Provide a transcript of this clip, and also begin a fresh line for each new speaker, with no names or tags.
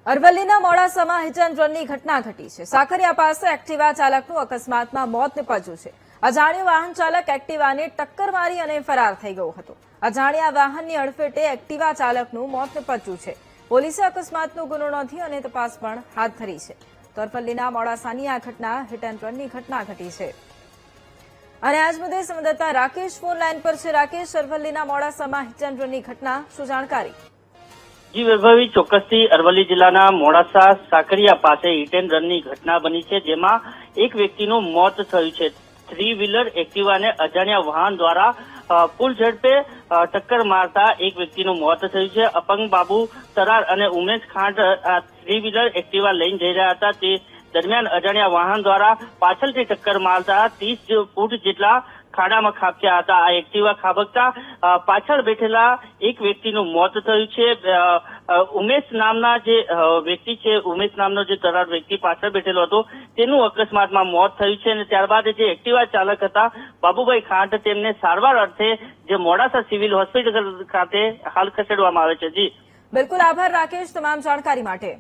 અરવલ્લીના મોડાસામાં hit and રનની ઘટના ઘટી છે। સાકરિયા પાસે એક્ટિવા ચાલકનું અકસ્માતમાં મોત નીપજ્યું છે। અજાણ્યો વાહન ચાલક એક્ટિવાને ટક્કર મારી અને ફરાર થઈ ગયો હતો। અજાણ્યા વાહનની અડફેટે એક્ટિવા ચાલકનું મોત નીપજ્યું છે। પોલીસે અકસ્માતનો ગુનો નોંધી અને તપાસ પણ હાથ ધરી છે। તો અરવલ્લીના મોડાસાની આ ઘટના હિટ એન્ડ રનની ઘટના ઘટી છે અને આજ મુદ્દે સંવાદદાતા રાકેશ ફોન લાઈન પર છે। રાકેશ, અરવલ્લીના મોડાસામાં હિટ એન્ડ રનની ઘટના, શું જાણકારી?
જી વૈભવી, ચોક્કસથી અરવલ્લી જિલ્લાના મોડાસા સાકરિયા પાસે હિટ એન્ડ રનની ઘટના બની છે, જેમાં એક વ્યક્તિનું મોત થયું છે। થ્રી વ્હીલર એક્ટિવાને અજાણ્યા વાહન દ્વારા ફૂલ ઝડપે ટક્કર મારતા એક વ્યક્તિનું મોત થયું છે। અપંગ બાબુ તરાર અને Umesh Khant three wheeler Activa લઈને જઈ રહ્યા હતા, તે દરમિયાન અજાણ્યા વાહન દ્વારા પાછળથી ટક્કર મારતા 30 ફૂટ જેટલા ખાડામાં ખાબક્યા હતા। આ એક્ટિવા ખાબકતા પાછળ બેઠેલા એક વ્યક્તિનું મોત થયું છે। ઉમેશ નામના જે વ્યક્તિ છે, ઉમેશ નામનો જે તરાર વ્યક્તિ પાછળ બેઠેલો હતો, તેનું અકસ્માતમાં મોત થયું છે અને ત્યારબાદ જે એક્ટિવા ચાલક હતા બાબુભાઈ ખાંટ, તેમને સારવાર અર્થે જે મોડાસા સિવિલ હોસ્પિટલ ખાતે હાલ ખસેડવામાં આવે છે। જી
બિલકુલ, આભાર રાકેશ તમામ જાણકારી માટે।